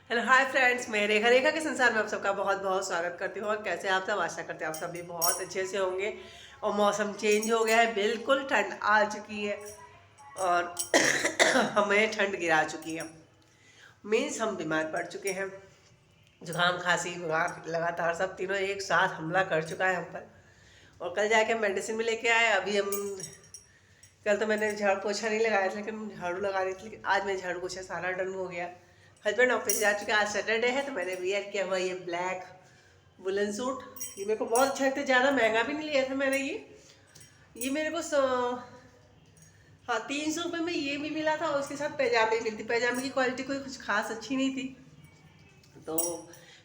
Hello hi friends, मैं रेखा रेखा के संसार में आप सबका बहुत बहुत स्वागत करती हूँ। और कैसे आप सब, आशा करते हैं आप सब भी बहुत अच्छे से होंगे। और मौसम चेंज हो गया है, बिल्कुल ठंड आ चुकी है और हमें ठंड गिरा चुकी है। मीन्स हम बीमार पड़ चुके हैं। जुकाम खांसी बुखार लगातार सब तीनों एक साथ हमला कर चुका है हम पर। और कल जाके हम मेडिसिन भी लेके आए। अभी हम कल तो मैंने झाड़ू पोछा नहीं लगाया था, लेकिन झाड़ू लगा रही थी। लेकिन आज मैं झाड़ू पोछा सारा डन हो गया। हस्बैंड ऑफिस जा चुके, आज सैटरडे है तो मैंने वियर किया हुआ ये ब्लैक वुलन सूट। ये मेरे को बहुत अच्छा लगता है, ज़्यादा महंगा भी नहीं लिया था मैंने ये मेरे को हाँ 300 रुपये में ये भी मिला था। और उसके साथ पैजामे भी मिलती, पैजामे की क्वालिटी कोई कुछ खास अच्छी नहीं थी तो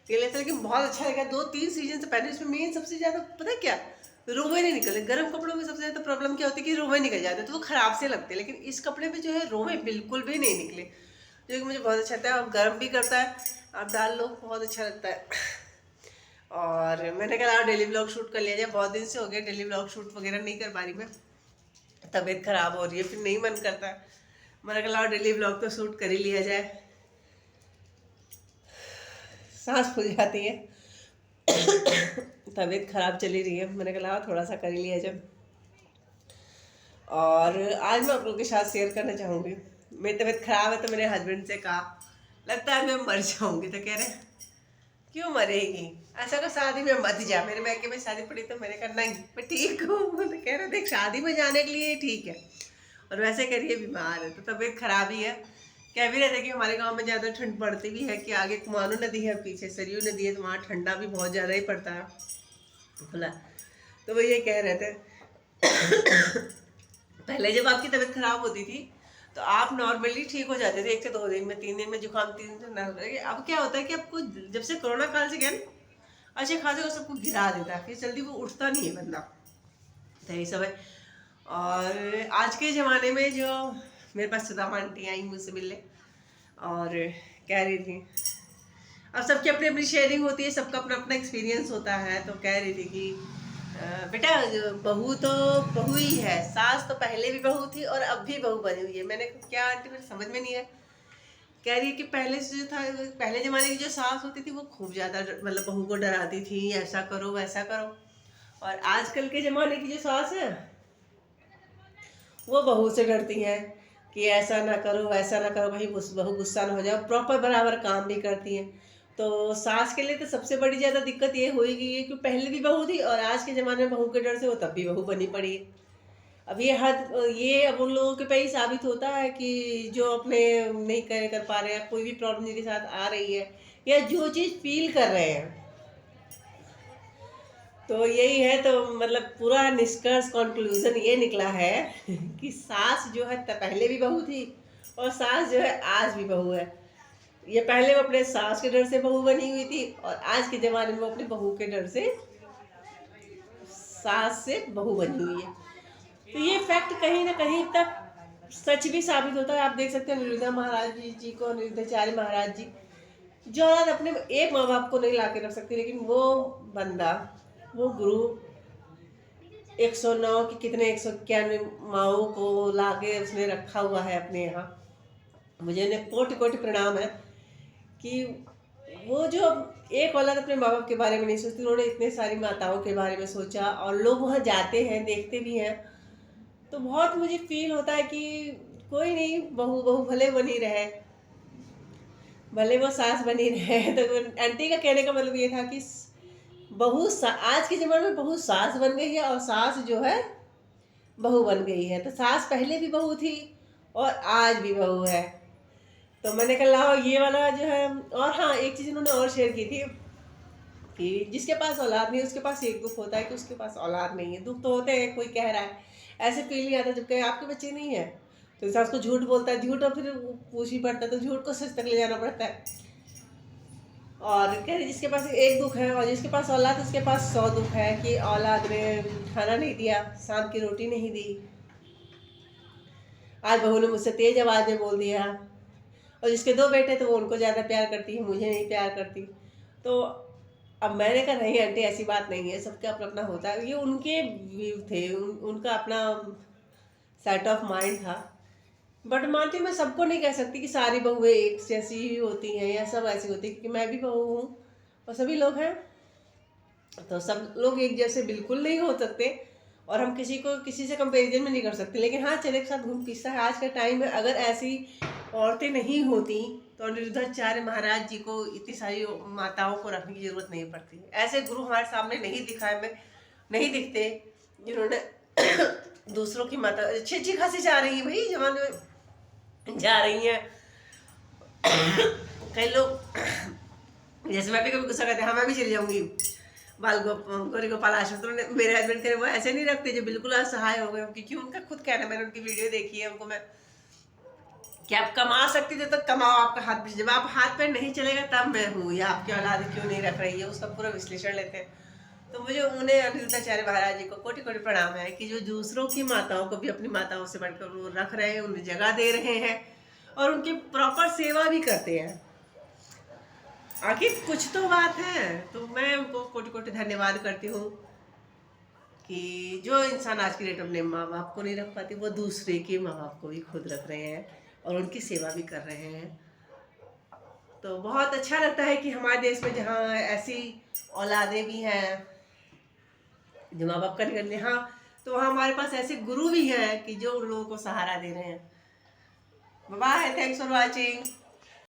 ये लेते, लेकिन बहुत अच्छा लगा। 2-3 सीजन से पहले इसमें मेन सबसे ज़्यादा पता है क्या, रोवे नहीं निकले। गर्म कपड़ों में सबसे ज़्यादा प्रॉब्लम क्या होती है कि रोवे निकल जाते हैं तो वो ख़राब से लगते हैं, लेकिन इस कपड़े में जो है रोवे बिल्कुल भी नहीं निकले, जो कि मुझे बहुत अच्छा लगता है। और गर्म भी करता है, आप डाल लो, बहुत अच्छा लगता है। और मैंने कहा डेली ब्लॉग शूट कर लिया जाए, बहुत दिन से हो गया डेली ब्लॉग शूट वगैरह नहीं कर पा रही मैं, तबीयत ख़राब हो रही है, फिर नहीं मन करता है। मैंने कहा डेली ब्लॉग तो शूट कर ही लिया जाए, सांस फूल जाती है। तबीयत खराब चली रही है, मैंने कहा थोड़ा सा कर ही लिया जाए। और आज मैं आप लोगों के साथ शेयर करना चाहूँगी। मेरी तबीयत खराब है तो मेरे हस्बैंड से कहा लगता है मैं मर जाऊँगी, तो कह रहे क्यों मरेगी, ऐसा को शादी में मत जा। मेरे मैके में शादी पड़ी तो मैंने कहा नहीं मैं ठीक हूँ। तो कह रहे देख शादी में जाने के लिए ठीक है, और वैसे करिए बीमार है तो तबीयत खराब ही है। कह भी रहते कि हमारे गांव में ज़्यादा ठंड पड़ती भी है, कि आगे कुमाऊं नदी है, पीछे सरयू नदी है, तो वहाँ ठंडा भी बहुत ज़्यादा ही पड़ता है खुला। तो वो ये कह रहे थे पहले जब आपकी तबीयत खराब होती थी तो आप नॉर्मली ठीक हो जाते थे 1 से 2 दिन में, 3 दिन में जुकाम, 3 दिन में। अब क्या होता है कि आपको जब से कोरोना काल से गया ना, अच्छे खासे को सबको गिरा देता है, फिर जल्दी वो उठता नहीं है बंदा, तो यही सब है। और आज के ज़माने में जो मेरे पास सुदामा आंटी आई मुझसे मिलने और कह रही थी, अब सबकी अपनी अपनी शेयरिंग होती है, सबका अपना अपना एक्सपीरियंस होता है। तो कह रही थी कि बेटा बहू तो बहू ही है, सास तो पहले भी बहू थी और अब भी बहू बनी हुई है। मैंने कहा क्या आंटी, मुझे समझ में नहीं है। कह रही है कि पहले से जो था, पहले ज़माने की जो सास होती थी वो खूब ज़्यादा मतलब बहू को डराती थी, ऐसा करो वैसा करो। और आजकल के ज़माने की जो सास है वो बहू से डरती हैं कि ऐसा ना करो वैसा ना करो, भाई बहू गुस्सा ना हो जाए, प्रॉपर बराबर काम भी करती हैं। तो सास के लिए तो सबसे बड़ी ज़्यादा दिक्कत ये होगी है कि पहले भी बहू थी और आज के ज़माने में बहू के डर से वो तब भी बहू बनी पड़ी है। अब ये अब उन लोगों के पे ही साबित होता है कि जो अपने नहीं कर पा रहे हैं, कोई भी प्रॉब्लम जिनके साथ आ रही है या जो चीज़ फील कर रहे हैं, तो यही है। तो मतलब पूरा निष्कर्ष कंक्लूजन ये निकला है कि सास जो है पहले भी बहू थी और सास जो है आज भी बहू है। ये पहले वो अपने सास के डर से बहू बनी हुई थी और आज के ज़माने में वो अपने बहू के डर से सास से बहू बनी हुई है। तो ये फैक्ट कहीं ना कहीं तक सच भी साबित होता है। आप देख सकते हैं निर्मला महाराज जी को, निर्मलाचार्य महाराज जी, जो औरत अपने एक माँ बाप को नहीं ला के रख सकती, लेकिन वो बंदा, वो गुरु 109 की कितने 191 माओ को लाके उसने रखा हुआ है अपने यहाँ। मुझे उन्हें कोटि कोटि प्रणाम है कि वो जो एक औलाद अपने माँ बाप के बारे में नहीं सोचती, उन्होंने इतने सारी माताओं के बारे में सोचा। और लोग वहाँ जाते हैं, देखते भी हैं, तो बहुत मुझे फील होता है कि कोई नहीं, बहू बहू भले बनी रहे, भले वो सास बनी रहे। तो आंटी का कहने का मतलब ये था कि आज के ज़माने में बहू सास बन गई है और सास जो है बहू बन गई है। तो सास पहले भी बहू थी और आज भी बहू है। तो मैंने कहा लाओ ये वाला जो है। और हाँ, एक चीज़ उन्होंने और शेयर की थी कि जिसके पास औलाद नहीं उसके पास एक दुख होता है कि उसके पास औलाद नहीं है। दुख तो होते हैं, कोई कह रहा है, ऐसे फील नहीं आता जब कहे आपके बच्चे नहीं है तो इंसान उसको झूठ बोलता है, झूठ और फिर पूछ ही पड़ता है, तो झूठ को सच तक ले जाना पड़ता है। और कह रही जिसके पास एक दुख है और जिसके पास औलाद उसके पास 100 दुख है कि औलाद ने खाना नहीं दिया, शाम की रोटी नहीं दी, आज बहू ने मुझसे तेज आवाज़ में बोल दिया। और जिसके 2 बेटे तो वो उनको ज़्यादा प्यार करती है, मुझे नहीं प्यार करती। तो अब मैंने कहा नहीं आंटी ऐसी बात नहीं है, सबका अपना अपना होता है। ये उनके व्यू थे, उनका अपना सेट ऑफ माइंड था बट मानती हूँ, मैं सबको नहीं कह सकती कि सारी बहुएं एक जैसी ही होती हैं या सब ऐसी होती है, क्योंकि मैं भी बहू हूँ और सभी लोग हैं, तो सब लोग एक जैसे बिल्कुल नहीं हो सकते। और हम किसी को किसी से कंपैरिजन में नहीं कर सकते, लेकिन हाँ चले के साथ घूम फिरता है। आज के टाइम में अगर ऐसी औरतें नहीं होती तो अनिरुद्धाचार्य महाराज जी को इतनी सारी माताओं को रखने की जरूरत नहीं पड़ती। ऐसे गुरु हमारे सामने नहीं दिखाए में नहीं दिखते जिन्होंने दूसरों की माता अच्छी खासी जा रही है भाई, जमाने में जा रही हैं कई लोग। जैसे मैं भी कभी गुस्सा करते, हाँ मैं भी चली जाऊंगी गौरी गोपाल आश्रम, तो मेरे हस्बैंड कह रहे वो ऐसे नहीं रखते जो बिल्कुल असहाय हो गए, क्योंकि उनका खुद कहना, मैंने उनकी वीडियो देखी है, उनको मैं कि आप कमा सकती थे तो कमाओ, आपका हाथ भी, जब आप हाथ पैर नहीं चलेगा तब मैं हूँ, या आपकी औलाद क्यों नहीं रख रही है, उसका पूरा विश्लेषण लेते हैं। तो मुझे उन्हें अनिरुद्धाचार्य महाराज जी को कोटि कोटि प्रणाम है कि जो दूसरों की माताओं को भी अपनी माताओं से बढ़कर वो रख रहे हैं, उन्हें जगह दे रहे हैं और उनकी प्रॉपर सेवा भी करते हैं। आखिर कुछ तो बात है। तो मैं उनको कोटि कोटि धन्यवाद करती हूँ कि जो इंसान आज की डेट में अपने माँ बाप को नहीं रख पाती, वो दूसरे के माँ बाप को भी खुद रख रहे हैं और उनकी सेवा भी कर रहे हैं। तो बहुत अच्छा लगता है कि हमारे देश में जहाँ ऐसी औलादें भी हैं जो माँ बाप का नहीं करते, हाँ तो वहाँ हमारे पास ऐसे गुरु भी हैं कि जो उन लोगों को सहारा दे रहे हैं। Bye, thanks for watching.